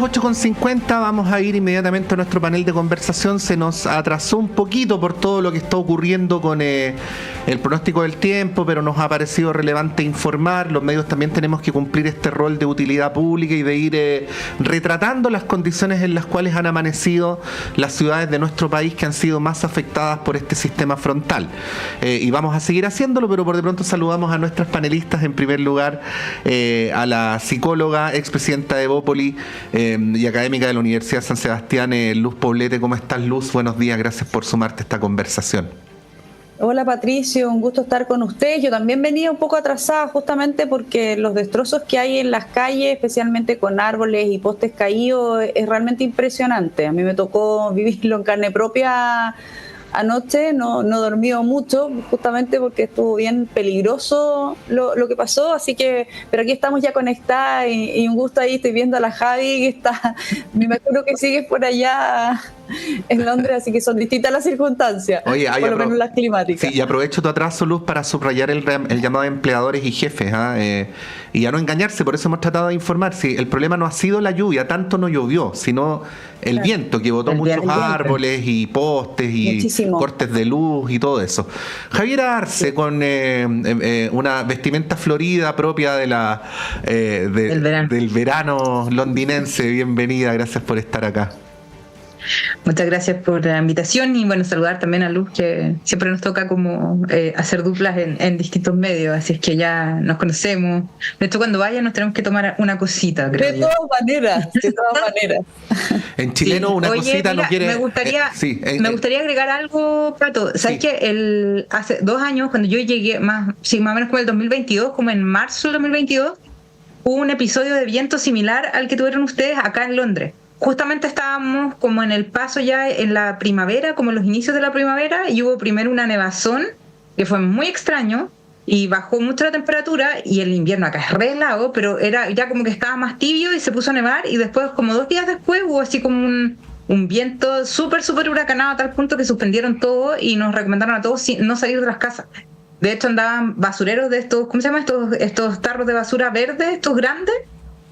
8:50, vamos a ir inmediatamente a nuestro panel de conversación. Se nos atrasó un poquito por todo lo que está ocurriendo con el pronóstico del tiempo, pero nos ha parecido relevante informar. Los medios también tenemos que cumplir este rol de utilidad pública y de ir retratando las condiciones en las cuales han amanecido las ciudades de nuestro país que han sido más afectadas por este sistema frontal. Y vamos a seguir haciéndolo, pero por de pronto saludamos a nuestras panelistas. En primer lugar, a la psicóloga, expresidenta de Evópoli, y académica de la Universidad de San Sebastián, Luz Poblete. ¿Cómo estás, Luz? Buenos días, gracias por sumarte a esta conversación. Hola, Patricio, un gusto estar con ustedes. Yo también venía un poco atrasada justamente porque los destrozos que hay en las calles, especialmente con árboles y postes caídos, es realmente impresionante. A mí me tocó vivirlo en carne propia anoche, no dormí mucho, justamente porque estuvo bien peligroso lo que pasó, así que, pero aquí estamos ya conectadas y un gusto ahí, estoy viendo a la Javi, que está, me imagino que sigues por allá en Londres, así que son distintas las circunstancias. Oye, por lo menos las climáticas. Sí, y aprovecho tu atraso, Luz, para subrayar el llamado a empleadores y jefes, y a no engañarse. Por eso hemos tratado de informar. Sí, el problema no ha sido la lluvia, tanto no llovió, sino el viento que botó muchos árboles y postes y muchísimo. Cortes de luz y todo eso. Javier Arce, con una vestimenta florida propia de del verano londinense. Bienvenida, gracias por estar acá. Muchas gracias por la invitación y bueno, saludar también a Luz, que siempre nos toca como hacer duplas en distintos medios, así es que ya nos conocemos. De hecho, cuando vaya nos tenemos que tomar una cosita, creo. De todas maneras. En chileno sí. Una cosita mira, no quiere... Me gustaría agregar algo, Pato. ¿Sabes que hace 2 años, cuando yo llegué, más o menos como el 2022, como en marzo del 2022, hubo un episodio de viento similar al que tuvieron ustedes acá en Londres. Justamente estábamos como en el paso ya en la primavera, como en los inicios de la primavera, y hubo primero una nevazón, que fue muy extraño, y bajó mucho la temperatura, y el invierno acá es re helado, pero era ya como que estaba más tibio y se puso a nevar, y después, como 2 días después, hubo así como un viento súper huracanado a tal punto que suspendieron todo y nos recomendaron a todos no salir de las casas. De hecho, andaban basureros de estos, ¿cómo se llama? Estos tarros de basura verdes, estos grandes,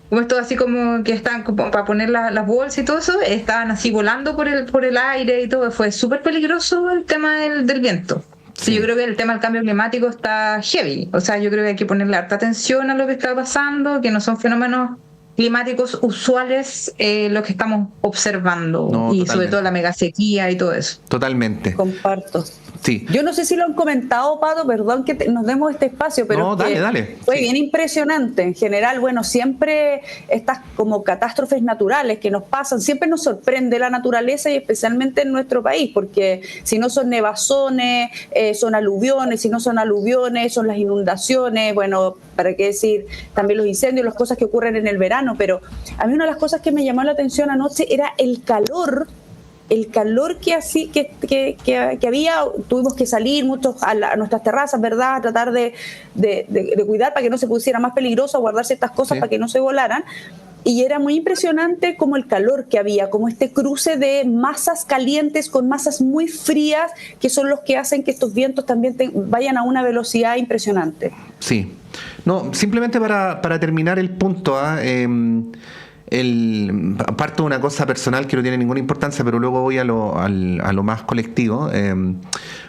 como estos así como que están como para poner las bolsas y todo eso, estaban así volando por el aire y todo. Fue súper peligroso el tema del viento. Sí. Yo creo que el tema del cambio climático está heavy. O sea, yo creo que hay que ponerle harta atención a lo que está pasando, que no son fenómenos climáticos usuales los que estamos observando, y totalmente. Sobre todo la megasequía y todo eso. Totalmente. Comparto. Sí. Yo no sé si lo han comentado, Pato, perdón que nos demos este espacio, pero no, dale. Fue bien impresionante. En general, bueno, siempre estas como catástrofes naturales que nos pasan, siempre nos sorprende la naturaleza y especialmente en nuestro país, porque si no son nevazones, son aluviones, si no son aluviones, son las inundaciones, bueno, para qué decir, también los incendios, las cosas que ocurren en el verano, pero a mí una de las cosas que me llamó la atención anoche era el calor que había. Tuvimos que salir muchos a nuestras terrazas, ¿verdad?, a tratar de cuidar para que no se pusiera más peligroso, a guardar ciertas cosas para que no se volaran. Y era muy impresionante como el calor que había, como este cruce de masas calientes con masas muy frías, que son los que hacen que estos vientos también vayan a una velocidad impresionante. Sí. No, simplemente para terminar el punto, aparte de una cosa personal que no tiene ninguna importancia, pero luego voy a lo más colectivo.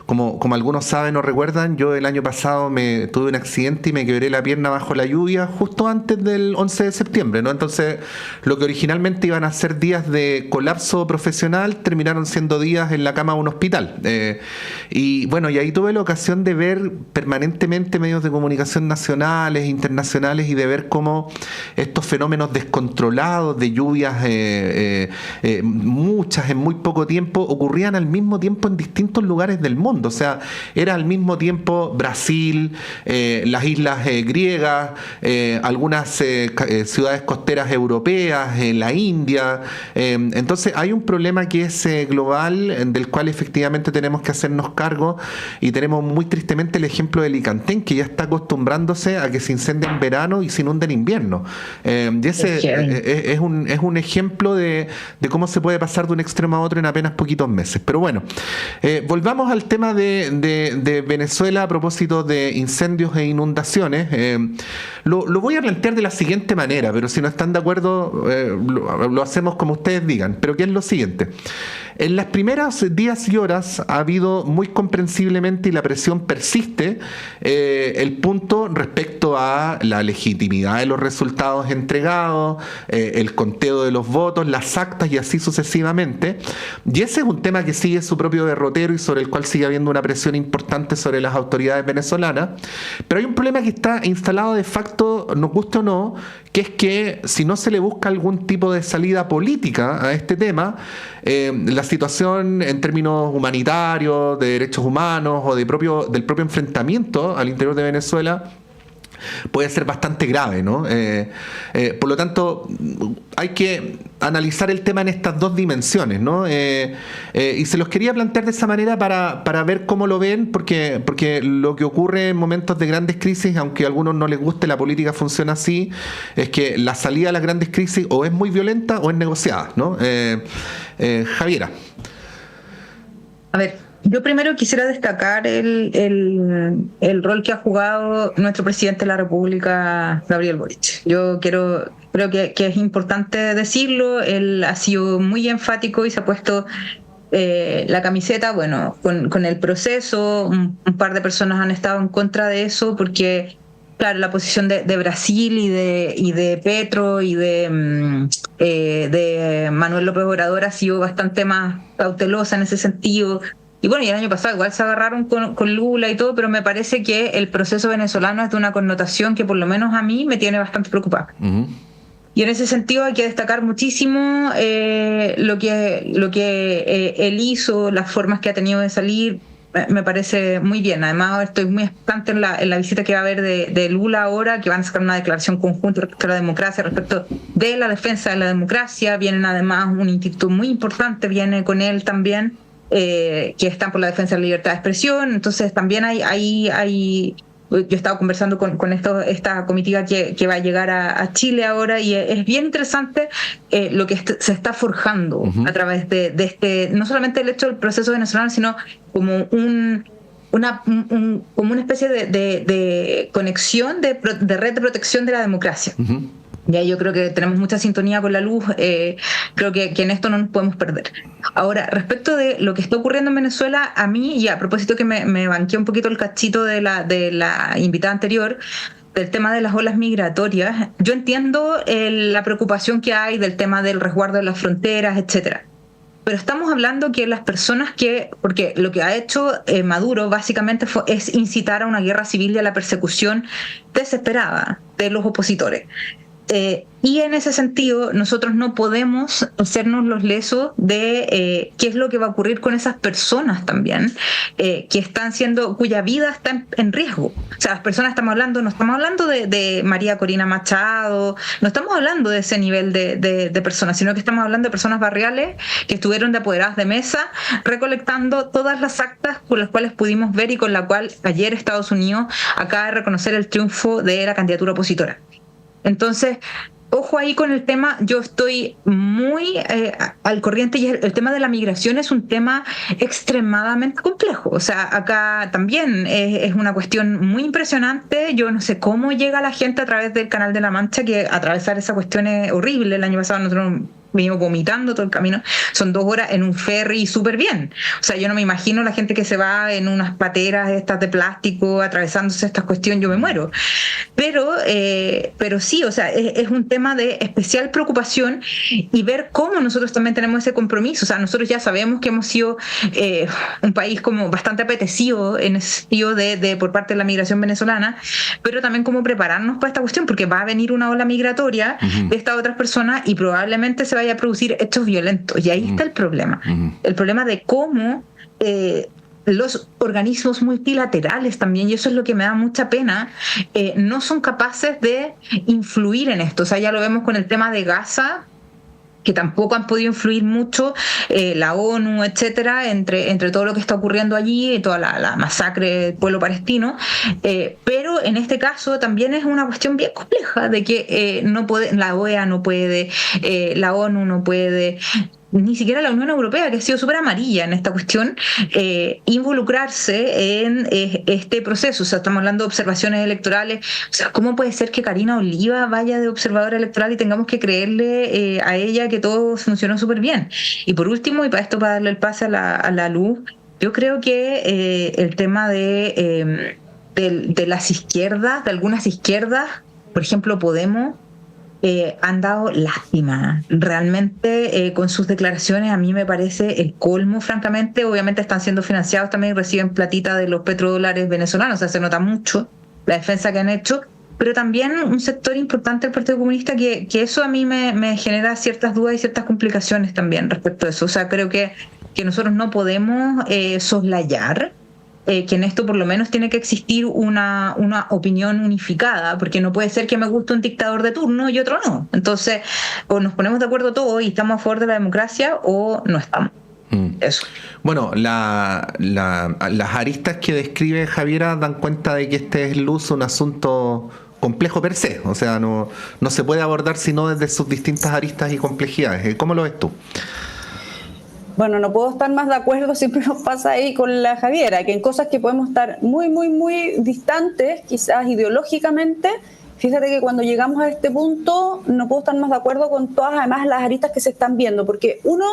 Como algunos saben o recuerdan, yo el año pasado tuve un accidente y me quebré la pierna bajo la lluvia justo antes del 11 de septiembre, ¿no? Entonces, lo que originalmente iban a ser días de colapso profesional terminaron siendo días en la cama de un hospital. Y bueno, y ahí tuve la ocasión de ver permanentemente medios de comunicación nacionales, internacionales, y de ver cómo estos fenómenos descontrolados de lluvias, muchas en muy poco tiempo, ocurrían al mismo tiempo en distintos lugares del mundo. O sea, era al mismo tiempo Brasil, las islas griegas, algunas ciudades costeras europeas, la India. Entonces hay un problema que es global, del cual efectivamente tenemos que hacernos cargo, y tenemos muy tristemente el ejemplo de Licantén, que ya está acostumbrándose a que se incendie en verano y se inunde en invierno. Y ese es un ejemplo de cómo se puede pasar de un extremo a otro en apenas poquitos meses. Pero bueno, volvamos al tema de Venezuela a propósito de incendios e inundaciones. Lo voy a plantear de la siguiente manera, pero si no están de acuerdo, lo hacemos como ustedes digan. Pero que es lo siguiente. En las primeras días y horas ha habido muy comprensiblemente, y la presión persiste, el punto respecto a la legitimidad de los resultados entregados, el conteo de los votos, las actas y así sucesivamente. Y ese es un tema que sigue su propio derrotero y sobre el cual sigue habiendo una presión importante sobre las autoridades venezolanas. Pero hay un problema que está instalado de facto, nos guste o no, que es que si no se le busca algún tipo de salida política a este tema, la situación en términos humanitarios, de derechos humanos o del propio enfrentamiento al interior de Venezuela puede ser bastante grave, ¿no? Por lo tanto, hay que analizar el tema en estas dos dimensiones, ¿no? Y se los quería plantear de esa manera para ver cómo lo ven, porque lo que ocurre en momentos de grandes crisis, aunque a algunos no les guste, la política funciona así, es que la salida a las grandes crisis o es muy violenta o es negociada, ¿no? Javiera. A ver, yo primero quisiera destacar el rol que ha jugado nuestro presidente de la República, Gabriel Boric. Creo que es importante decirlo. Él ha sido muy enfático y se ha puesto la camiseta, bueno, con el proceso. Un par de personas han estado en contra de eso porque, claro, la posición de Brasil y de Petro y de Manuel López Obrador ha sido bastante más cautelosa en ese sentido. Y bueno, y el año pasado igual se agarraron con Lula y todo, pero me parece que el proceso venezolano es de una connotación que por lo menos a mí me tiene bastante preocupada. Uh-huh. Y en ese sentido hay que destacar muchísimo lo que él hizo, las formas que ha tenido de salir. Me parece muy bien. Además, estoy muy expectante en la visita que va a haber de Lula ahora, que van a sacar una declaración conjunta respecto a la democracia, respecto de la defensa de la democracia. Vienen además un instituto muy importante, viene con él también, que están por la defensa de la libertad de expresión. Entonces también hay yo he estado conversando con esta comitiva que va a llegar a Chile ahora, y es bien interesante lo que se está forjando uh-huh. a través de este, no solamente el hecho del proceso venezolano, sino como una especie de conexión de red de protección de la democracia. Uh-huh. Ya, yo creo que tenemos mucha sintonía con la luz, creo que en esto no nos podemos perder. Ahora, respecto de lo que está ocurriendo en Venezuela, a mí, y a propósito que me banqué un poquito el cachito de la invitada anterior, del tema de las olas migratorias, yo entiendo la preocupación que hay del tema del resguardo de las fronteras, etcétera. Pero estamos hablando que las personas porque lo que ha hecho Maduro básicamente es incitar a una guerra civil y a la persecución desesperada de los opositores. Y en ese sentido nosotros no podemos hacernos los lesos de qué es lo que va a ocurrir con esas personas también, cuya vida está en riesgo. O sea, las personas no estamos hablando de María Corina Machado, no estamos hablando de ese nivel de personas, sino que estamos hablando de personas barriales que estuvieron de apoderadas de mesa recolectando todas las actas por las cuales pudimos ver y con la cual ayer Estados Unidos acaba de reconocer el triunfo de la candidatura opositora. Entonces, ojo ahí con el tema. Yo estoy muy al corriente, y el tema de la migración es un tema extremadamente complejo. O sea, acá también es una cuestión muy impresionante. Yo no sé cómo llega la gente a través del Canal de la Mancha, que atravesar esa cuestión es horrible. El año pasado nosotros venimos vomitando todo el camino. Son 2 horas en un ferry súper bien. O sea, yo no me imagino la gente que se va en unas pateras estas de plástico atravesándose estas cuestiones, yo me muero. Pero sí, o sea, es un tema de especial preocupación, y ver cómo nosotros también tenemos ese compromiso. O sea, nosotros ya sabemos que hemos sido un país como bastante apetecido en ese sentido por parte de la migración venezolana, pero también cómo prepararnos para esta cuestión, porque va a venir una ola migratoria uh-huh. de estas otras personas y probablemente se vaya a producir hechos violentos, y ahí está el problema. Uh-huh. El problema de cómo los organismos multilaterales también, y eso es lo que me da mucha pena, no son capaces de influir en esto. O sea, ya lo vemos con el tema de Gaza, que tampoco han podido influir mucho, la ONU, etcétera, entre todo lo que está ocurriendo allí, toda la masacre del pueblo palestino, pero en este caso también es una cuestión bien compleja de que no puede, la OEA no puede, la ONU no puede, ni siquiera la Unión Europea, que ha sido súper amarilla en esta cuestión, involucrarse en este proceso. O sea, estamos hablando de observaciones electorales. O sea, ¿cómo puede ser que Karina Oliva vaya de observadora electoral y tengamos que creerle a ella que todo funcionó súper bien? Y por último, y para darle el pase a la luz, yo creo que el tema de las izquierdas, de algunas izquierdas, por ejemplo Podemos, han dado lástima. Realmente con sus declaraciones a mí me parece el colmo, francamente. Obviamente están siendo financiados también y reciben platita de los petrodólares venezolanos, o sea, se nota mucho la defensa que han hecho, pero también un sector importante del Partido Comunista que eso a mí me genera ciertas dudas y ciertas complicaciones también respecto a eso. O sea, creo que nosotros no podemos soslayar que en esto por lo menos tiene que existir una opinión unificada, porque no puede ser que me guste un dictador de turno y otro no. Entonces, o nos ponemos de acuerdo todos y estamos a favor de la democracia, o no estamos. Eso. Bueno, las aristas que describe Javiera dan cuenta de que este es luz un asunto complejo per se, o sea, no se puede abordar sino desde sus distintas aristas y complejidades. ¿Cómo lo ves tú? Bueno, no puedo estar más de acuerdo, siempre nos pasa ahí con la Javiera, que en cosas que podemos estar muy, muy, muy distantes, quizás ideológicamente, fíjate que cuando llegamos a este punto no puedo estar más de acuerdo con todas además las aristas que se están viendo, porque uno,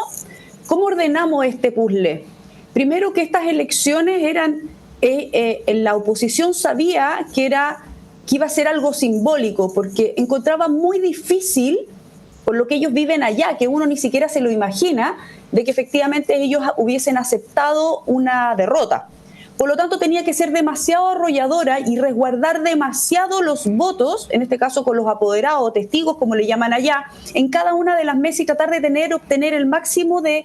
¿cómo ordenamos este puzzle? Primero que estas elecciones eran, la oposición sabía que iba a ser algo simbólico, porque encontraba muy difícil, por lo que ellos viven allá, que uno ni siquiera se lo imagina, de que efectivamente ellos hubiesen aceptado una derrota. Por lo tanto, tenía que ser demasiado arrolladora y resguardar demasiado los votos, en este caso con los apoderados o testigos, como le llaman allá, en cada una de las mesas y tratar de obtener el máximo de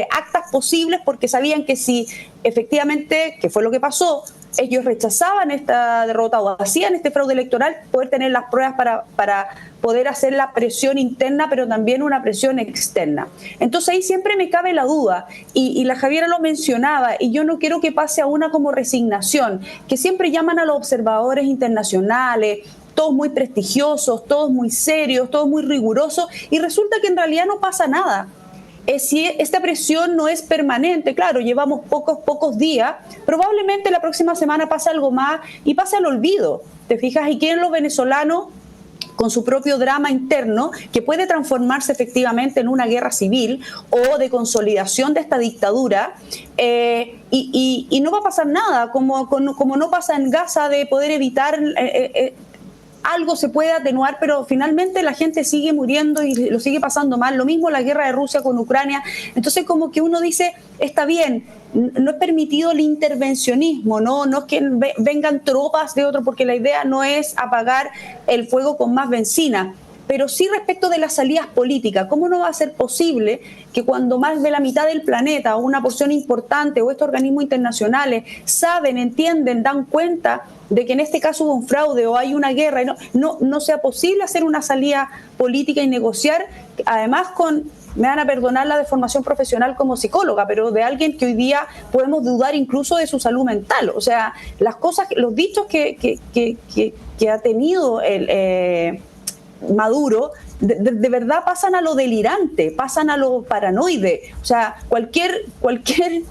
actas posibles, porque sabían que si efectivamente, que fue lo que pasó, ellos rechazaban esta derrota o hacían este fraude electoral, poder tener las pruebas para poder hacer la presión interna, pero también una presión externa. Entonces ahí siempre me cabe la duda, y la Javiera lo mencionaba, y yo no quiero que pase a una como resignación, que siempre llaman a los observadores internacionales, todos muy prestigiosos, todos muy serios, todos muy rigurosos, y resulta que en realidad no pasa nada. Si esta presión no es permanente, claro, llevamos pocos días, probablemente la próxima semana pase algo más y pase al olvido. ¿Te fijas? Y quieren los venezolanos, con su propio drama interno, que puede transformarse efectivamente en una guerra civil o de consolidación de esta dictadura, y no va a pasar nada, como no pasa en Gaza, de poder evitar... algo se puede atenuar, pero finalmente la gente sigue muriendo y lo sigue pasando mal. Lo mismo la guerra de Rusia con Ucrania. Entonces como que uno dice, está bien, no es permitido el intervencionismo, no es que vengan tropas de otro, porque la idea no es apagar el fuego con más benzina. Pero sí respecto de las salidas políticas, ¿cómo no va a ser posible que cuando más de la mitad del planeta o una porción importante o estos organismos internacionales saben, entienden, dan cuenta de que en este caso hubo un fraude o hay una guerra y no sea posible hacer una salida política y negociar, además me van a perdonar la deformación profesional como psicóloga, pero de alguien que hoy día podemos dudar incluso de su salud mental? O sea, las cosas, los dichos que ha tenido Maduro, de verdad pasan a lo delirante, pasan a lo paranoide. O sea, cualquier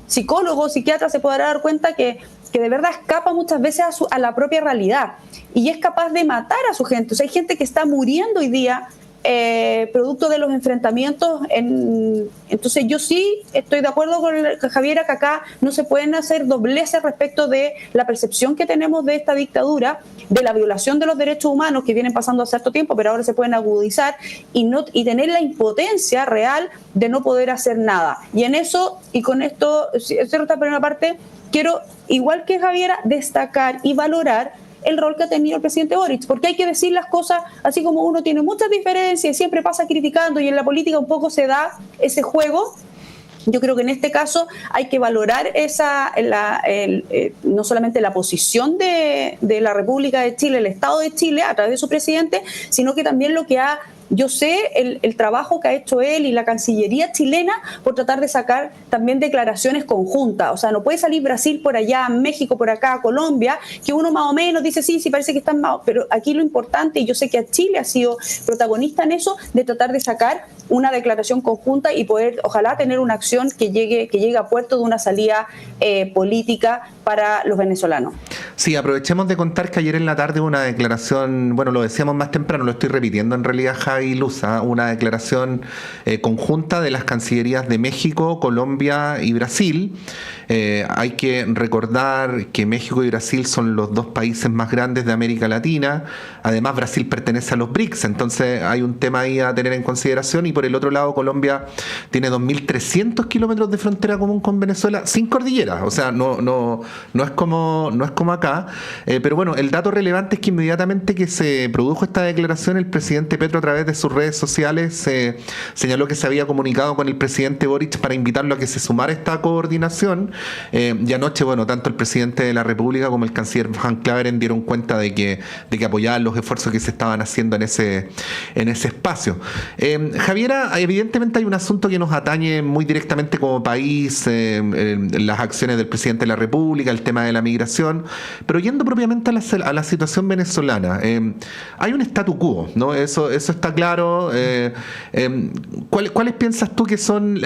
psicólogo o psiquiatra se podrá dar cuenta que de verdad escapa muchas veces a la propia realidad y es capaz de matar a su gente. O sea, hay gente que está muriendo hoy día producto de los enfrentamientos. Entonces yo sí estoy de acuerdo con Javiera que acá no se pueden hacer dobleces respecto de la percepción que tenemos de esta dictadura, de la violación de los derechos humanos que vienen pasando hace cierto tiempo, pero ahora se pueden agudizar y tener la impotencia real de no poder hacer nada. Y en eso, y con esto cierro esta primera parte, quiero, igual que Javiera, destacar y valorar el rol que ha tenido el presidente Boric, porque hay que decir las cosas así como uno tiene muchas diferencias y siempre pasa criticando, y en la política un poco se da ese juego. Yo creo que en este caso hay que valorar no solamente la posición de la República de Chile, el Estado de Chile a través de su presidente, sino que también lo que ha yo sé el trabajo que ha hecho él y la Cancillería chilena por tratar de sacar también declaraciones conjuntas. O sea, no puede salir Brasil por allá, México por acá, Colombia, que uno más o menos dice sí, parece que están más, pero aquí lo importante, y yo sé que a Chile ha sido protagonista en eso, de tratar de sacar una declaración conjunta y poder, ojalá, tener una acción que llegue a puerto de una salida política para los venezolanos. Sí, aprovechemos de contar que ayer en la tarde hubo una declaración, bueno, lo decíamos más temprano, lo estoy repitiendo en realidad, Javi y Luza, una declaración conjunta de las cancillerías de México, Colombia y Brasil. Hay que recordar que México y Brasil son los dos países más grandes de América Latina. Además, Brasil pertenece a los BRICS, entonces hay un tema ahí a tener en consideración. Y por el otro lado, Colombia tiene 2.300 kilómetros de frontera común con Venezuela sin cordillera. O sea, no es como acá. Pero bueno, el dato relevante es que inmediatamente que se produjo esta declaración, el presidente Petro, a través de sus redes sociales, señaló que se había comunicado con el presidente Boric para invitarlo a que se sumara a esta coordinación. Y anoche, bueno, tanto el presidente de la República como el canciller Van Claveren dieron cuenta de que apoyaban los esfuerzos que se estaban haciendo en ese espacio. Javiera, evidentemente hay un asunto que nos atañe muy directamente como país, las acciones del presidente de la República, el tema de la migración, pero yendo propiamente a la situación venezolana, hay un statu quo, ¿no? Eso está claro. ¿Cuáles piensas tú que son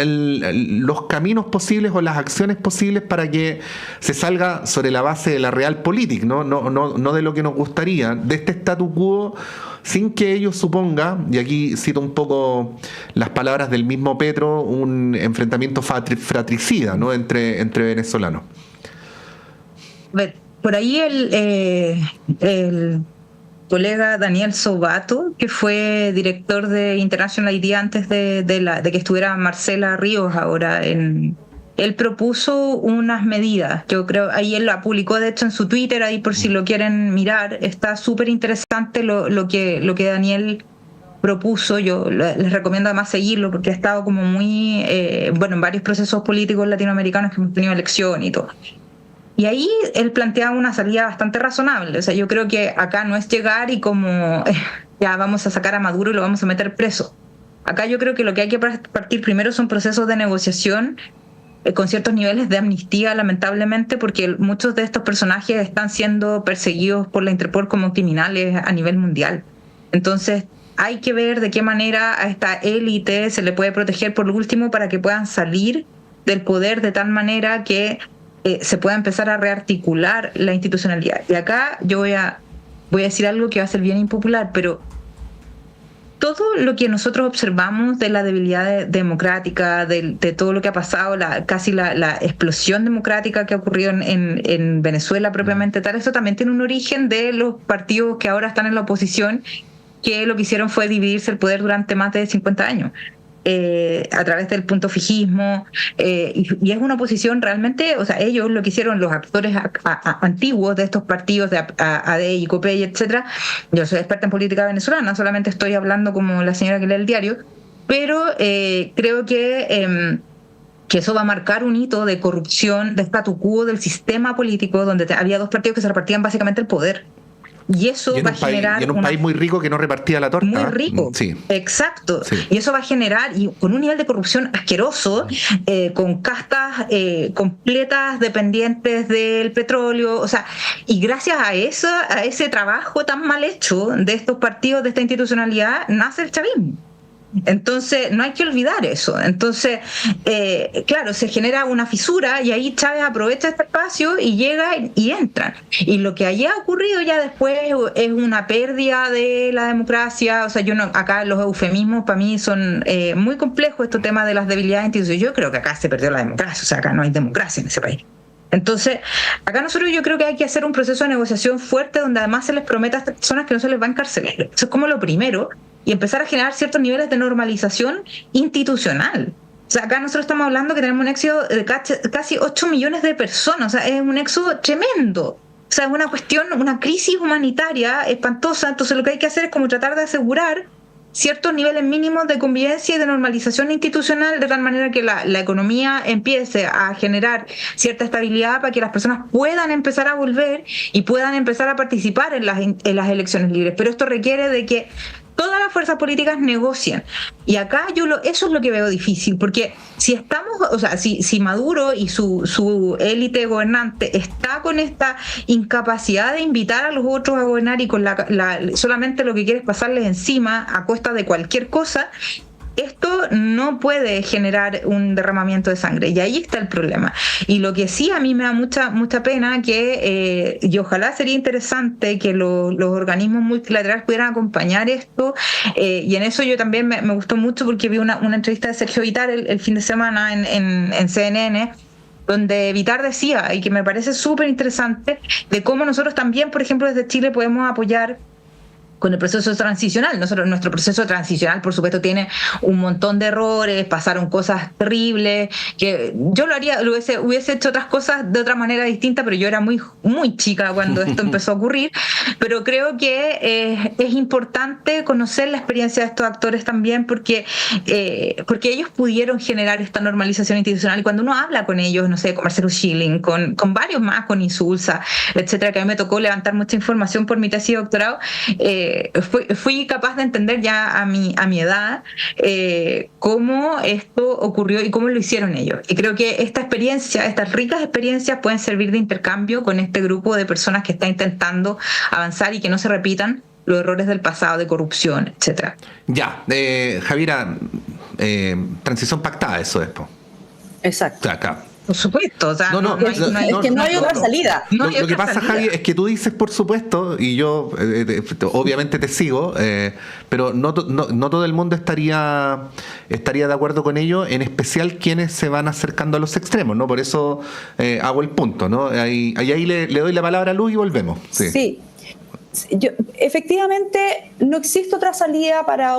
los caminos posibles o las acciones posibles para que se salga sobre la base de la realpolitik, no de lo que nos gustaría, de este statu quo, sin que ello suponga, y aquí cito un poco las palabras del mismo Petro, un enfrentamiento fratricida, ¿no?, entre venezolanos? Por ahí el colega Daniel Sobato, que fue director de International ID antes de que estuviera Marcela Ríos ahora él propuso unas medidas. Yo creo, ahí él la publicó de hecho en su Twitter, ahí por si lo quieren mirar. Está súper interesante lo que Daniel propuso. Yo les recomiendo además seguirlo porque ha estado como muy, en varios procesos políticos latinoamericanos que hemos tenido elección y todo. Y ahí él planteaba una salida bastante razonable. O sea, yo creo que acá no es llegar y como ya vamos a sacar a Maduro y lo vamos a meter preso. Acá yo creo que lo que hay que partir primero son procesos de negociación con ciertos niveles de amnistía, lamentablemente, porque muchos de estos personajes están siendo perseguidos por la Interpol como criminales a nivel mundial. Entonces, hay que ver de qué manera a esta élite se le puede proteger por último para que puedan salir del poder de tal manera que se pueda empezar a rearticular la institucionalidad. Y acá yo voy a decir algo que va a ser bien impopular, pero todo lo que nosotros observamos de la debilidad democrática, de todo lo que ha pasado, casi la explosión democrática que ha ocurrido en Venezuela propiamente tal, eso también tiene un origen de los partidos que ahora están en la oposición, que lo que hicieron fue dividirse el poder durante más de 50 años. A través del punto fijismo, y es una oposición realmente, o sea, ellos lo que hicieron, los actores antiguos de estos partidos de ADEI, COPEI, etcétera. Yo soy experta en política venezolana, solamente estoy hablando como la señora que lee el diario, pero creo que eso va a marcar un hito de corrupción, de statu quo del sistema político, donde había dos partidos que se repartían básicamente el poder. Y eso va a generar... Y en un país muy rico que no repartía la torta. Muy rico, sí. Exacto. Sí. Y eso va a generar, y con un nivel de corrupción asqueroso, con castas completas dependientes del petróleo, o sea, y gracias a ese trabajo tan mal hecho de estos partidos, de esta institucionalidad, nace el chavismo. Entonces, no hay que olvidar eso. Entonces, claro, se genera una fisura y ahí Chávez aprovecha este espacio y llega y entran. Y lo que haya ocurrido ya después es una pérdida de la democracia. O sea, acá los eufemismos para mí son muy complejos, estos temas de las debilidades institucionales. Yo creo que acá se perdió la democracia, o sea, acá no hay democracia en ese país. Entonces, acá nosotros yo creo que hay que hacer un proceso de negociación fuerte donde además se les prometa a estas personas que no se les va a encarcelar. Eso es como lo primero. Y empezar a generar ciertos niveles de normalización institucional. O sea, acá nosotros estamos hablando que tenemos un éxodo de casi 8 millones de personas. O sea, es un éxodo tremendo. O sea, es una cuestión, una crisis humanitaria espantosa. Entonces lo que hay que hacer es como tratar de asegurar ciertos niveles mínimos de convivencia y de normalización institucional, de tal manera que la economía empiece a generar cierta estabilidad para que las personas puedan empezar a volver y puedan empezar a participar en las elecciones libres. Pero esto requiere de que todas las fuerzas políticas negocian. Y acá eso es lo que veo difícil, porque si Maduro y su élite gobernante está con esta incapacidad de invitar a los otros a gobernar y con solamente lo que quiere es pasarles encima a costa de cualquier cosa, esto no puede generar un derramamiento de sangre, y ahí está el problema. Y lo que sí a mí me da mucha pena y ojalá sería interesante que los organismos multilaterales pudieran acompañar esto, y en eso yo también me gustó mucho porque vi una entrevista de Sergio Vittar el fin de semana en CNN, donde Vittar decía, y que me parece súper interesante, de cómo nosotros también, por ejemplo, desde Chile podemos apoyar con el proceso transicional. Nuestro proceso transicional, por supuesto, tiene un montón de errores, pasaron cosas terribles, que yo hubiese hecho otras cosas de otra manera distinta, pero yo era muy, muy chica cuando esto empezó a ocurrir, pero creo que es importante conocer la experiencia de estos actores también, porque ellos pudieron generar esta normalización institucional, y cuando uno habla con ellos, no sé, con Marcelo Schilling, con varios más, con Insulza, etcétera, que a mí me tocó levantar mucha información por mi tesis de doctorado, fui capaz de entender ya a mi edad cómo esto ocurrió y cómo lo hicieron ellos. Y creo que estas ricas experiencias pueden servir de intercambio con este grupo de personas que está intentando avanzar y que no se repitan los errores del pasado de corrupción, etcétera. Ya, Javiera, transición pactada, eso es. Exacto. Acá. Por supuesto, es que no hay otra salida. Lo que pasa, Javi, es que tú dices por supuesto, y yo obviamente te sigo, pero no todo el mundo estaría de acuerdo con ello, en especial quienes se van acercando a los extremos, ¿no? Por eso hago el punto, ¿no? Ahí le doy la palabra a Luz y volvemos. Sí. Efectivamente, no existe otra salida para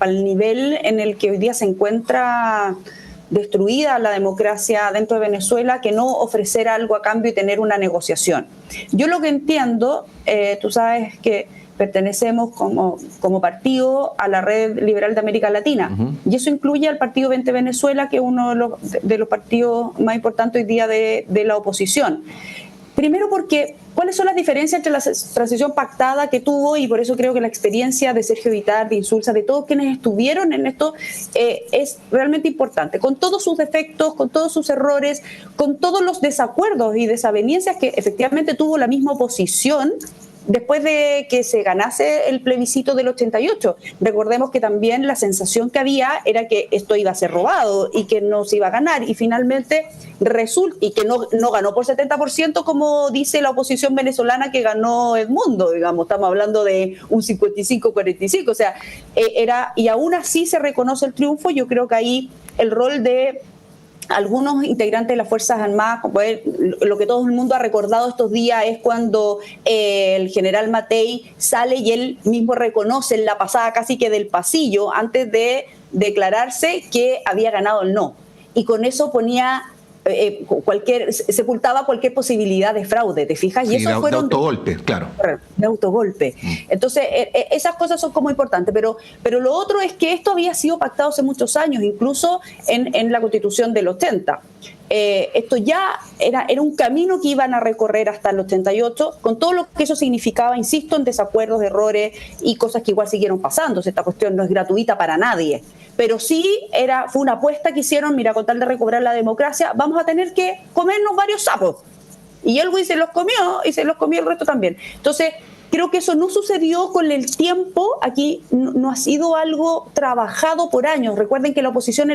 el nivel en el que hoy día se encuentra destruida la democracia dentro de Venezuela, que no ofrecer algo a cambio y tener una negociación. Yo lo que entiendo, tú sabes que pertenecemos como partido a la Red Liberal de América Latina, y eso incluye al Partido 20 Venezuela, que es uno de los partidos más importantes hoy día de la oposición. Primero porque, ¿cuáles son las diferencias entre la transición pactada que tuvo? Y por eso creo que la experiencia de Sergio Vittar, de Insulza, de todos quienes estuvieron en esto, es realmente importante. Con todos sus defectos, con todos sus errores, con todos los desacuerdos y desavenencias que efectivamente tuvo la misma oposición después de que se ganase el plebiscito del 88. Recordemos que también la sensación que había era que esto iba a ser robado y que no se iba a ganar, y finalmente resulta, y que no ganó por 70%, como dice la oposición venezolana que ganó Edmundo, digamos, estamos hablando de un 55-45, o sea, y aún así se reconoce el triunfo. Yo creo que ahí el rol de algunos integrantes de las Fuerzas Armadas, lo que todo el mundo ha recordado estos días es cuando el general Matei sale y él mismo reconoce en la pasada casi que del pasillo, antes de declararse, que había ganado el no. Y con eso ponía sepultaba cualquier posibilidad de fraude, ¿te fijas? Y eso de autogolpe, claro. De autogolpe. Entonces, esas cosas son como importantes, pero lo otro es que esto había sido pactado hace muchos años, incluso en la Constitución del 80. Esto ya era un camino que iban a recorrer hasta el 88, con todo lo que eso significaba, insisto, en desacuerdos, errores y cosas que igual siguieron pasando. Esta cuestión no es gratuita para nadie, pero sí fue una apuesta que hicieron: mira, con tal de recobrar la democracia, vamos a tener que comernos varios sapos. Y Elwin se los comió, y se los comió el resto también. Entonces, creo que eso no sucedió con el tiempo. Aquí no ha sido algo trabajado por años. Recuerden que la oposición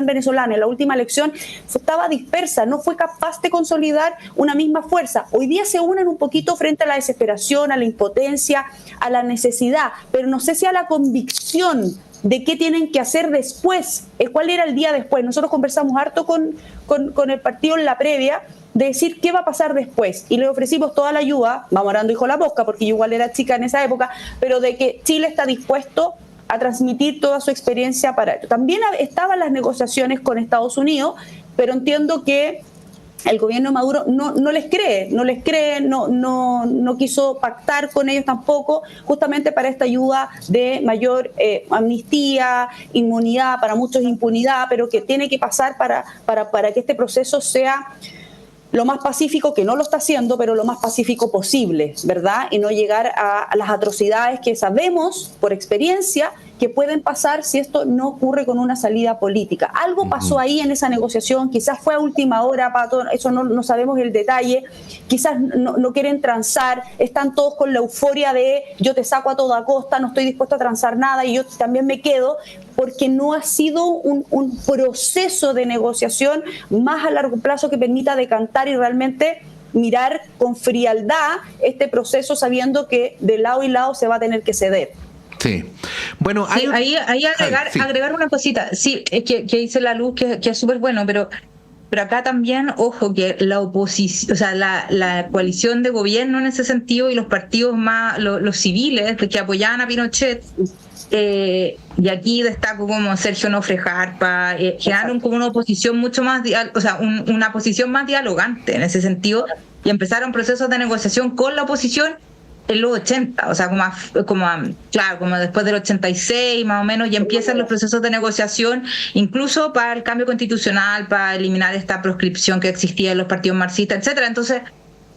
venezolana en la última elección estaba dispersa, no fue capaz de consolidar una misma fuerza. Hoy día se unen un poquito frente a la desesperación, a la impotencia, a la necesidad, pero no sé si a la convicción de qué tienen que hacer después, cuál era el día después. Nosotros conversamos harto con el partido en la previa, de decir qué va a pasar después, y le ofrecimos toda la ayuda, Mamorando dijo la mosca, porque yo igual era chica en esa época, pero de que Chile está dispuesto a transmitir toda su experiencia para esto. También estaban las negociaciones con Estados Unidos, pero entiendo que el gobierno de Maduro no les cree, no quiso pactar con ellos tampoco, justamente para esta ayuda de mayor amnistía, inmunidad, para muchos impunidad, pero que tiene que pasar para que este proceso sea lo más pacífico, que no lo está haciendo, pero lo más pacífico posible, ¿verdad? Y no llegar a las atrocidades que sabemos por experiencia que pueden pasar si esto no ocurre con una salida política. Algo pasó ahí en esa negociación, quizás fue a última hora, Pato, eso no sabemos el detalle, quizás no quieren transar, están todos con la euforia de yo te saco a toda costa, no estoy dispuesto a transar nada y yo también me quedo, porque no ha sido un proceso de negociación más a largo plazo que permita decantar y realmente mirar con frialdad este proceso sabiendo que de lado y lado se va a tener que ceder. Sí. Bueno, sí, ahí agregar una cosita. Sí, es que dice la Luz que es súper bueno, pero acá también, ojo, que la oposición, o sea, la coalición de gobierno en ese sentido y los partidos más, los civiles que apoyaban a Pinochet, y aquí destaco como Sergio Nofre Jarpa, generaron como una oposición mucho más, una posición más dialogante en ese sentido, y empezaron procesos de negociación con la oposición en los 80, o sea, como después del 86 más o menos, ya empiezan los procesos de negociación, incluso para el cambio constitucional, para eliminar esta proscripción que existía en los partidos marxistas, etcétera. Entonces,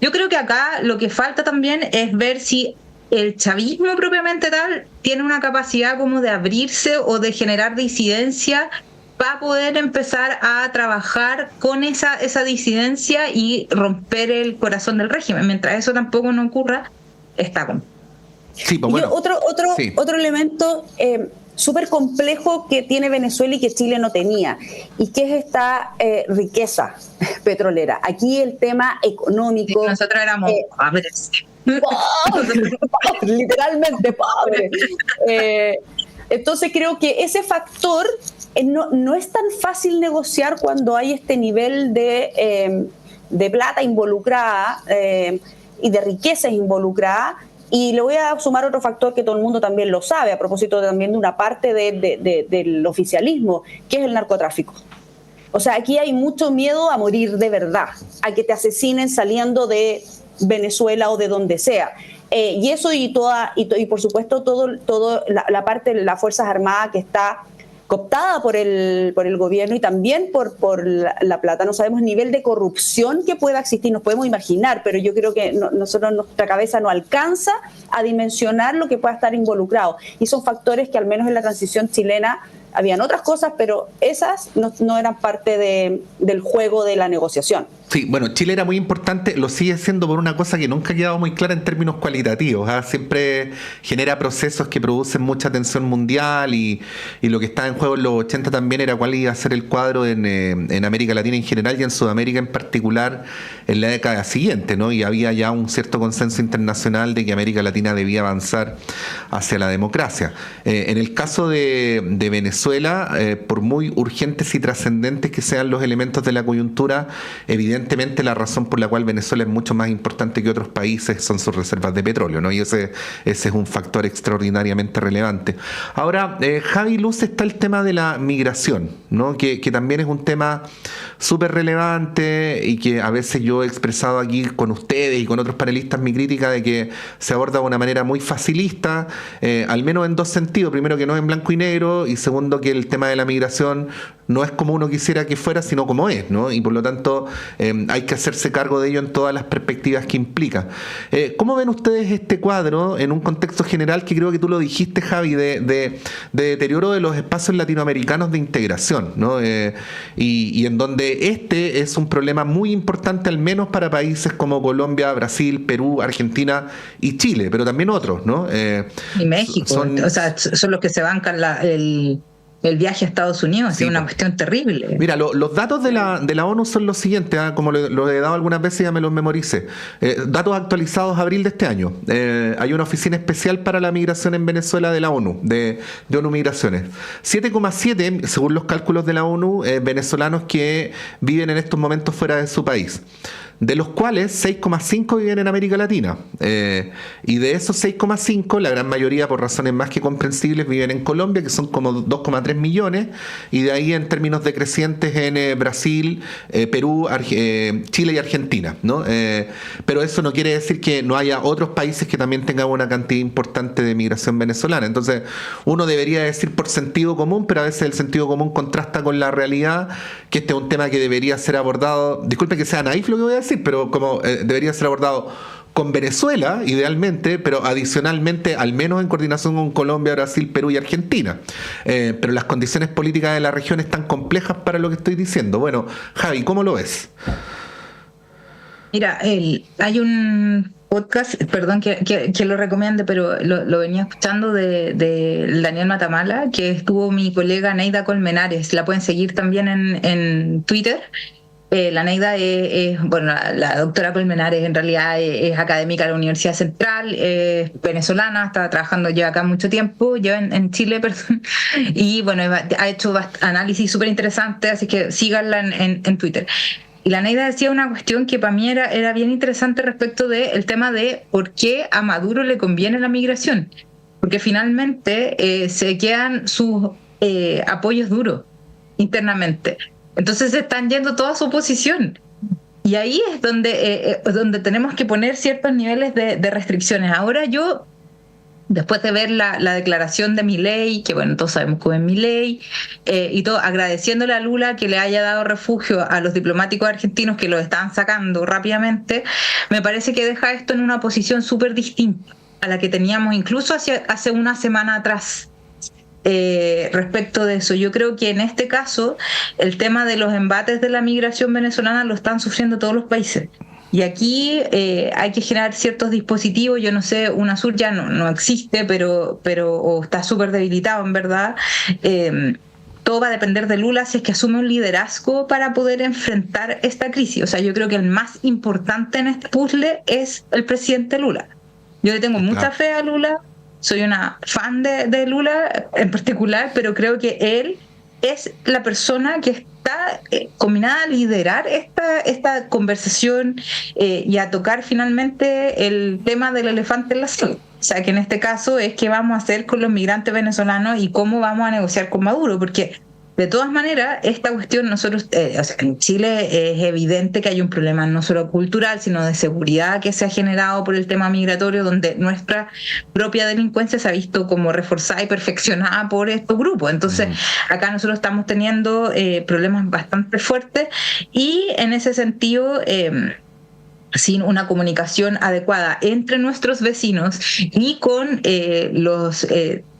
yo creo que acá lo que falta también es ver si el chavismo propiamente tal tiene una capacidad como de abrirse o de generar disidencia para poder empezar a trabajar con esa disidencia y romper el corazón del régimen. Mientras eso tampoco no ocurra, está con. Sí, pues bueno. Otro elemento súper complejo que tiene Venezuela y que Chile no tenía, y que es esta riqueza petrolera. Aquí el tema económico. Nosotros éramos pobres. Literalmente pobres. Entonces creo que ese factor no es tan fácil negociar cuando hay este nivel de plata involucrada y de riquezas involucradas. Y le voy a sumar otro factor que todo el mundo también lo sabe, a propósito también de una parte del oficialismo, que es el narcotráfico. O sea, aquí hay mucho miedo a morir de verdad, a que te asesinen saliendo de Venezuela o de donde sea. Y eso y por supuesto todo la parte de las Fuerzas Armadas que está cooptada por el gobierno y también por la plata. No sabemos el nivel de corrupción que pueda existir, nos podemos imaginar, pero yo creo que nuestra cabeza no alcanza a dimensionar lo que pueda estar involucrado. Y son factores que al menos en la transición chilena habían otras cosas, pero esas no eran parte del juego de la negociación. Sí, bueno, Chile era muy importante, lo sigue siendo por una cosa que nunca ha quedado muy clara en términos cualitativos, ¿eh? Siempre genera procesos que producen mucha tensión mundial y lo que estaba en juego en los 80 también era cuál iba a ser el cuadro en América Latina en general y en Sudamérica en particular en la década siguiente, ¿no? Y había ya un cierto consenso internacional de que América Latina debía avanzar hacia la democracia. En el caso de Venezuela, por muy urgentes y trascendentes que sean los elementos de la coyuntura, evidentemente la razón por la cual Venezuela es mucho más importante que otros países son sus reservas de petróleo, ¿no? Y ese es un factor extraordinariamente relevante. Ahora, Javi Luz, está el tema de la migración, ¿no? Que también es un tema súper relevante y que a veces yo he expresado aquí con ustedes y con otros panelistas mi crítica de que se aborda de una manera muy facilista, al menos en dos sentidos. Primero, que no es en blanco y negro, y segundo, que el tema de la migración no es como uno quisiera que fuera, sino como es, ¿no? Y por lo tanto hay que hacerse cargo de ello en todas las perspectivas que implica. ¿Cómo ven ustedes este cuadro en un contexto general que creo que tú lo dijiste, Javi, de deterioro de los espacios latinoamericanos de integración, ¿no? Y en donde este es un problema muy importante, al menos para países como Colombia, Brasil, Perú, Argentina y Chile, pero también otros, ¿no? Y México, son los que se bancan el viaje a Estados Unidos, sí, es una cuestión terrible. Mira, los datos de la ONU son los siguientes, como lo he dado algunas veces, ya me los memoricé. Datos actualizados a abril de este año. Hay una oficina especial para la migración en Venezuela de la ONU, de ONU Migraciones. 7,7, según los cálculos de la ONU, venezolanos que viven en estos momentos fuera de su país, de los cuales 6,5 viven en América Latina. Y de esos 6,5, la gran mayoría, por razones más que comprensibles, viven en Colombia, que son como 2,3 millones, y de ahí en términos decrecientes en Brasil, Perú, Chile y Argentina, ¿no? Pero eso no quiere decir que no haya otros países que también tengan una cantidad importante de migración venezolana. Entonces, uno debería decir por sentido común, pero a veces el sentido común contrasta con la realidad, que este es un tema que debería ser abordado. Disculpe que sea naif lo que voy a decir, decir, pero como debería ser abordado con Venezuela, idealmente, pero adicionalmente, al menos en coordinación con Colombia, Brasil, Perú y Argentina. Pero las condiciones políticas de la región están complejas para lo que estoy diciendo. Bueno, Javi, ¿cómo lo ves? Mira, hay un podcast, perdón que lo recomiende, pero lo venía escuchando de Daniel Matamala, que estuvo mi colega Neida Colmenares. La pueden seguir también en Twitter. La Neida bueno, la doctora Colmenares en realidad es académica de la Universidad Central, es venezolana, está trabajando ya acá mucho tiempo, lleva en Chile, perdón, y bueno, ha hecho análisis súper interesantes, así que síganla en Twitter. Y la Neida decía una cuestión que para mí era bien interesante respecto del tema de por qué a Maduro le conviene la migración, porque finalmente se quedan sus apoyos duros internamente. Entonces se están yendo toda su oposición. Y ahí es donde tenemos que poner ciertos niveles de restricciones. Ahora yo, después de ver la declaración de Milei, que bueno, todos sabemos cómo es Milei, y todo, agradeciéndole a Lula que le haya dado refugio a los diplomáticos argentinos que lo estaban sacando rápidamente, me parece que deja esto en una posición súper distinta a la que teníamos incluso hace una semana atrás. Respecto de eso, yo creo que en este caso el tema de los embates de la migración venezolana lo están sufriendo todos los países, y aquí hay que generar ciertos dispositivos. Yo no sé, UNASUR ya no existe, pero o está súper debilitado en verdad. Todo va a depender de Lula si es que asume un liderazgo para poder enfrentar esta crisis. O sea, yo creo que el más importante en este puzzle es el presidente Lula. Yo le tengo mucha fe a Lula. Soy una fan de Lula en particular, pero creo que él es la persona que está combinada a liderar esta conversación y a tocar finalmente el tema del elefante en la sala. O sea, que en este caso es qué vamos a hacer con los migrantes venezolanos y cómo vamos a negociar con Maduro, porque de todas maneras, esta cuestión nosotros, o sea, en Chile es evidente que hay un problema no solo cultural, sino de seguridad que se ha generado por el tema migratorio, donde nuestra propia delincuencia se ha visto como reforzada y perfeccionada por estos grupos. Entonces, acá nosotros estamos teniendo problemas bastante fuertes, y en ese sentido, sin una comunicación adecuada entre nuestros vecinos y con los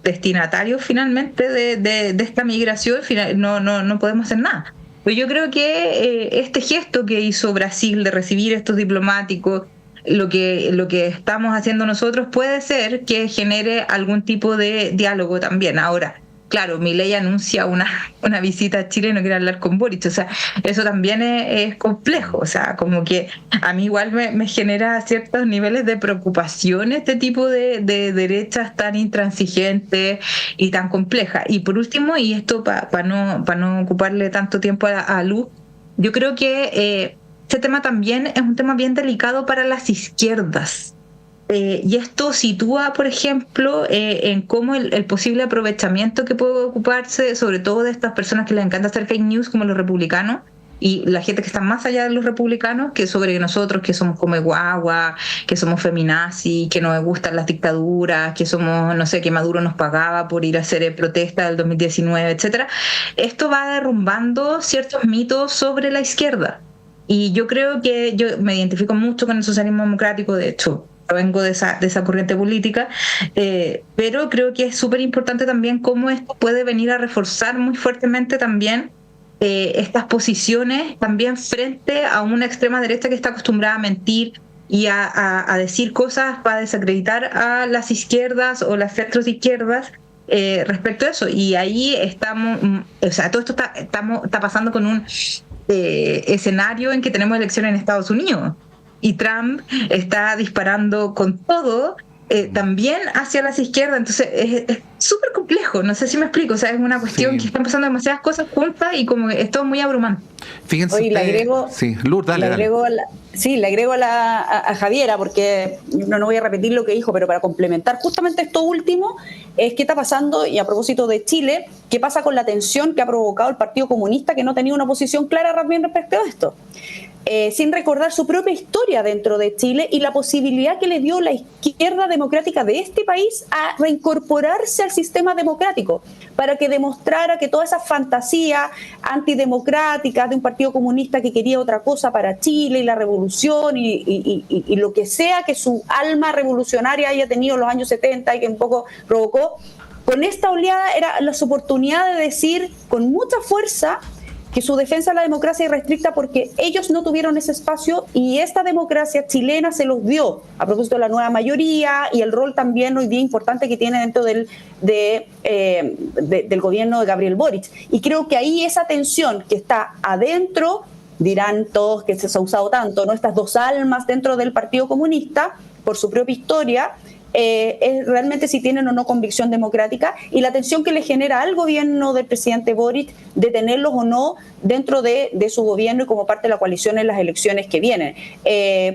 destinatarios finalmente de esta migración, no podemos hacer nada. Pero yo creo que este gesto que hizo Brasil de recibir estos diplomáticos, lo que estamos haciendo nosotros puede ser que genere algún tipo de diálogo también. Ahora, claro, Milei anuncia una visita a Chile y no quiere hablar con Boric. O sea, eso también es complejo. O sea, como que a mí igual me genera ciertos niveles de preocupación este tipo de derechas tan intransigentes y tan complejas. Y por último, y esto para no ocuparle tanto tiempo a Luz, yo creo que este tema también es un tema bien delicado para las izquierdas. Y esto sitúa, por ejemplo, en cómo el posible aprovechamiento que puede ocuparse, sobre todo de estas personas que les encanta hacer fake news, como los republicanos, y la gente que está más allá de los republicanos, que sobre nosotros, que somos come guagua, que somos feminazis, que nos gustan las dictaduras, que somos, no sé, que Maduro nos pagaba por ir a hacer protesta del 2019, etcétera. Esto va derrumbando ciertos mitos sobre la izquierda. Y yo creo que yo me identifico mucho con el socialismo democrático, de hecho, vengo de esa corriente política, pero creo que es súper importante también cómo esto puede venir a reforzar muy fuertemente también estas posiciones también frente a una extrema derecha que está acostumbrada a mentir y a decir cosas para desacreditar a las izquierdas o las centros izquierdas respecto a eso. Y ahí estamos, o sea, todo esto está pasando con un escenario en que tenemos elecciones en Estados Unidos. Y Trump está disparando con todo también hacia las izquierdas. Entonces es súper complejo, no sé si me explico. O sea, es una cuestión que están pasando demasiadas cosas juntas y como es todo muy abrumante. Fíjense. Hoy le agrego, dale. Le agrego a Javiera, porque no voy a repetir lo que dijo, pero para complementar justamente esto último, es qué está pasando, y a propósito de Chile, qué pasa con la tensión que ha provocado el Partido Comunista, que no tenía una posición clara también respecto a esto. sin recordar su propia historia dentro de Chile y la posibilidad que le dio la izquierda democrática de este país a reincorporarse al sistema democrático, para que demostrara que todas esas fantasías antidemocráticas de un partido comunista que quería otra cosa para Chile y la revolución y lo que sea que su alma revolucionaria haya tenido en los años 70 y que un poco provocó, con esta oleada era la oportunidad de decir con mucha fuerza que su defensa de la democracia es irrestricta porque ellos no tuvieron ese espacio y esta democracia chilena se los dio a propósito de la nueva mayoría y el rol también hoy día importante que tiene dentro del gobierno de Gabriel Boric. Y creo que ahí esa tensión que está adentro, dirán todos que se ha usado tanto, ¿no? Estas dos almas dentro del Partido Comunista, por su propia historia, es realmente si tienen o no convicción democrática y la tensión que le genera al gobierno del presidente Boric de tenerlos o no dentro de su gobierno y como parte de la coalición en las elecciones que vienen,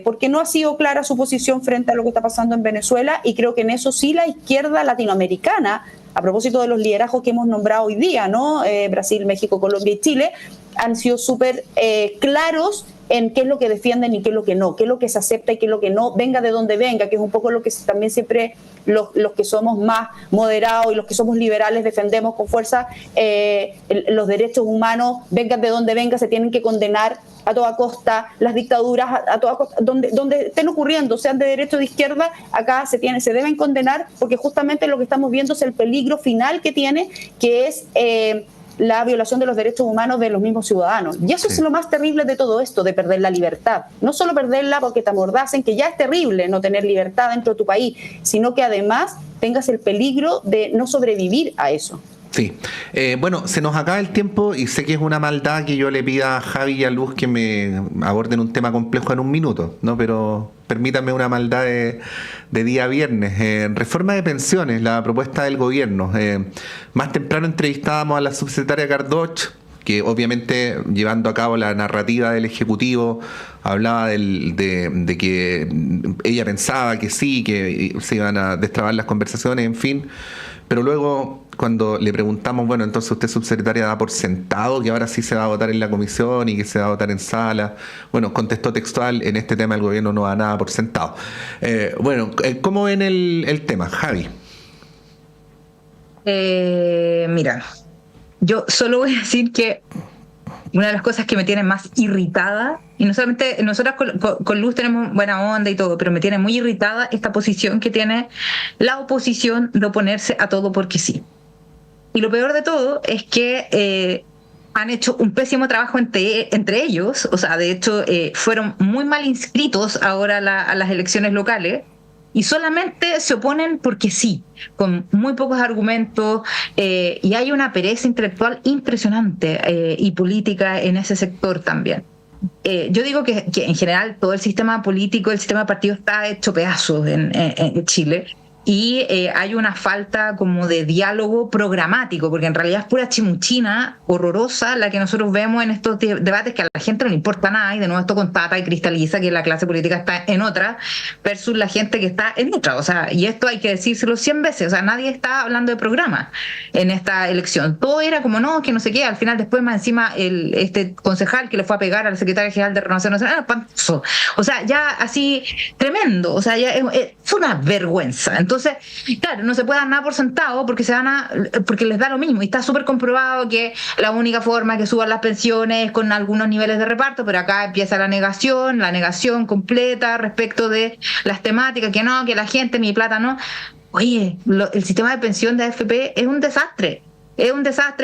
porque no ha sido clara su posición frente a lo que está pasando en Venezuela y creo que en eso sí la izquierda latinoamericana, a propósito de los liderazgos que hemos nombrado hoy día, ¿no? Brasil, México, Colombia y Chile, han sido súper claros en qué es lo que defienden y qué es lo que no, qué es lo que se acepta y qué es lo que no, venga de donde venga, que es un poco lo que también siempre los que somos más moderados y los que somos liberales defendemos con fuerza, los derechos humanos, vengan de donde venga, se tienen que condenar a toda costa, las dictaduras a toda costa, donde estén ocurriendo, sean de derecha o de izquierda, acá se deben condenar porque justamente lo que estamos viendo es el peligro final que tiene, que es la violación de los derechos humanos de los mismos ciudadanos. Y eso es lo más terrible de todo esto, de perder la libertad. No solo perderla porque te amordacen, que ya es terrible no tener libertad dentro de tu país, sino que además tengas el peligro de no sobrevivir a eso. Sí. Bueno, se nos acaba el tiempo y sé que es una maldad que yo le pida a Javi y a Luz que me aborden un tema complejo en un minuto, ¿no? Pero permítanme una maldad de día viernes. Reforma de pensiones, la propuesta del gobierno. Más temprano entrevistábamos a la subsecretaria Cardoch, que obviamente llevando a cabo la narrativa del Ejecutivo hablaba de que ella pensaba que sí, que se iban a destrabar las conversaciones, en fin. Pero luego, cuando le preguntamos, bueno, entonces usted, subsecretaria, da por sentado que ahora sí se va a votar en la comisión y que se va a votar en sala. Bueno, contestó textual, en este tema el gobierno no da nada por sentado. Bueno, ¿cómo ven el tema, Javi? Mira, yo solo voy a decir que una de las cosas que me tiene más irritada, y no solamente nosotras con Luz tenemos buena onda y todo, pero me tiene muy irritada esta posición que tiene la oposición de oponerse a todo porque sí. Y lo peor de todo es que han hecho un pésimo trabajo entre ellos, o sea, de hecho fueron muy mal inscritos ahora a las elecciones locales, y solamente se oponen porque sí, con muy pocos argumentos, y hay una pereza intelectual impresionante y política en ese sector también. Yo digo que en general todo el sistema político, el sistema de partidos está hecho pedazos en Chile. Y hay una falta como de diálogo programático, porque en realidad es pura chimuchina horrorosa la que nosotros vemos en estos debates que a la gente no le importa nada, y de nuevo esto con Tata y cristaliza que la clase política está en otra versus la gente que está en otra, o sea, y esto hay que decírselo 100 veces, o sea, nadie está hablando de programa en esta elección, todo era como no, que no sé qué, al final después más encima este concejal que le fue a pegar al secretario general de Renovación Nacional, o sea, ya así tremendo, o sea, ya es una vergüenza. Entonces, claro, no se puede dar nada por sentado porque porque les da lo mismo, y está súper comprobado que la única forma que suban las pensiones es con algunos niveles de reparto, pero acá empieza la negación completa respecto de las temáticas, que no, que la gente, mi plata no. Oye, el sistema de pensión de AFP es un desastre.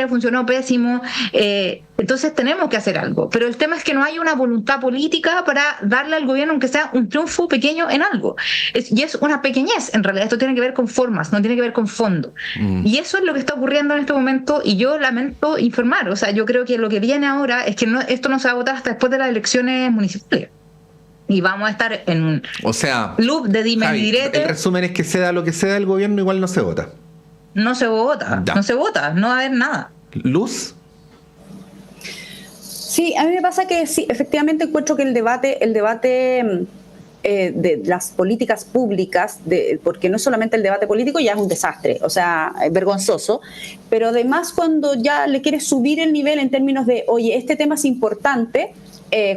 Funcionó pésimo, entonces tenemos que hacer algo, pero el tema es que no hay una voluntad política para darle al gobierno aunque sea un triunfo pequeño en algo, y es una pequeñez, en realidad esto tiene que ver con formas, no tiene que ver con fondo, y eso es lo que está ocurriendo en este momento, y yo lamento informar, o sea, yo creo que lo que viene ahora es que esto no se va a votar hasta después de las elecciones municipales. Y vamos a estar en un loop de dime y direte. El resumen es que sea lo que sea el gobierno, igual no se vota. No se vota, no va a haber nada. ¿Luz? Sí, a mí me pasa que sí, efectivamente encuentro que el debate de las políticas públicas, porque no es solamente el debate político, ya es un desastre, o sea, es vergonzoso, pero además cuando ya le quieres subir el nivel en términos de, oye, este tema es importante,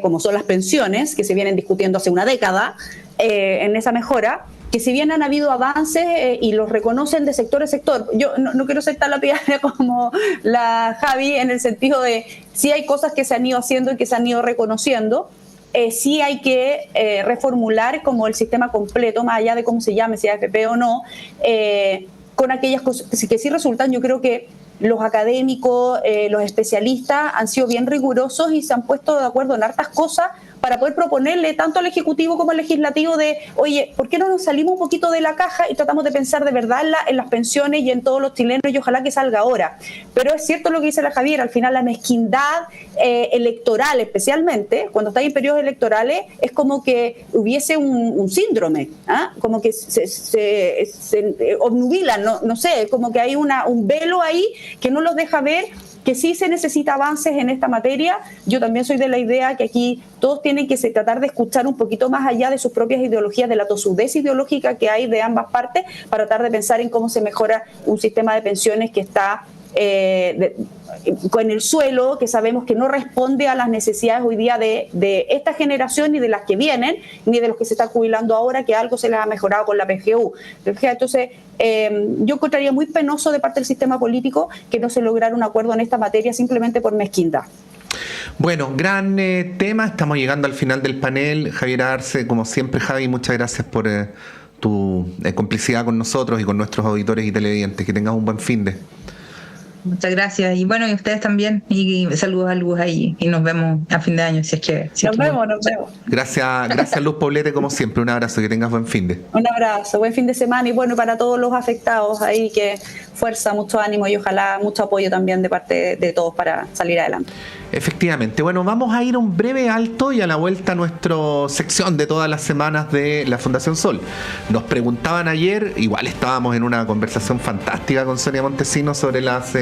como son las pensiones, que se vienen discutiendo hace una década en esa mejora, que si bien han habido avances y los reconocen de sector a sector, yo no quiero ser tan lapidaria como la Javi, en el sentido de sí hay cosas que se han ido haciendo y que se han ido reconociendo, sí hay que reformular como el sistema completo, más allá de cómo se llame, si AFP o no, con aquellas cosas que sí resultan. Yo creo que los académicos, los especialistas han sido bien rigurosos y se han puesto de acuerdo en hartas cosas para poder proponerle tanto al Ejecutivo como al Legislativo de, oye, ¿por qué no nos salimos un poquito de la caja y tratamos de pensar de verdad en las pensiones y en todos los chilenos, y ojalá que salga ahora? Pero es cierto lo que dice la Javier, al final la mezquindad electoral, especialmente cuando está en periodos electorales, es como que hubiese un síndrome, como que se obnubilan, no sé, como que hay un velo ahí que no los deja ver que sí se necesita avances en esta materia. Yo también soy de la idea que aquí todos tienen que tratar de escuchar un poquito más allá de sus propias ideologías, de la tosudez ideológica que hay de ambas partes, para tratar de pensar en cómo se mejora un sistema de pensiones que está con el suelo, que sabemos que no responde a las necesidades hoy día de esta generación, ni de las que vienen, ni de los que se están jubilando ahora, que algo se les ha mejorado con la PGU. Entonces, yo encontraría muy penoso de parte del sistema político que no se lograra un acuerdo en esta materia simplemente por mezquindad. Bueno, gran tema, estamos llegando al final del panel. Javier Arce, como siempre, Javi, muchas gracias por tu complicidad con nosotros y con nuestros auditores y televidentes. Que tengas un buen finde. Muchas gracias. Y bueno, y ustedes también. Y saludos a Luz ahí. Y nos vemos a fin de año, si es que... Nos vemos. Gracias Luz Poblete, como siempre. Un abrazo, que tengas buen finde. Un abrazo, buen fin de semana. Y bueno, para todos los afectados ahí, que fuerza, mucho ánimo y ojalá mucho apoyo también de parte de todos para salir adelante. Efectivamente. Bueno, vamos a ir a un breve alto y a la vuelta a nuestra sección de todas las semanas de la Fundación Sol. Nos preguntaban ayer, igual estábamos en una conversación fantástica con Sonia Montesino sobre las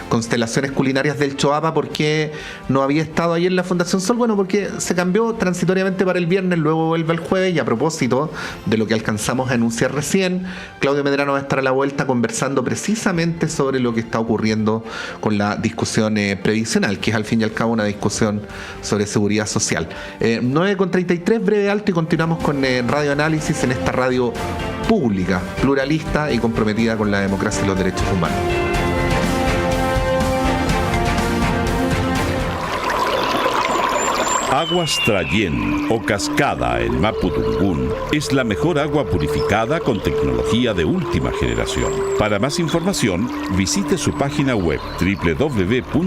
constelaciones culinarias del Choapa, ¿por qué no había estado ayer en la Fundación Sol? Bueno, porque se cambió transitoriamente para el viernes, luego vuelve el jueves, y a propósito de lo que alcanzamos a anunciar recién, Claudio Medrano va a estar a la vuelta conversando precisamente sobre lo que está ocurriendo con la discusión previsional, que es al fin y al cabo una discusión sobre seguridad social. 9:33, breve alto, y continuamos con Radio Análisis en esta radio pública, pluralista y comprometida con la democracia y los derechos humanos. Aguas Trayén o Cascada en Mapudungún es la mejor agua purificada con tecnología de última generación. Para más información, visite su página web www.cascada.cl.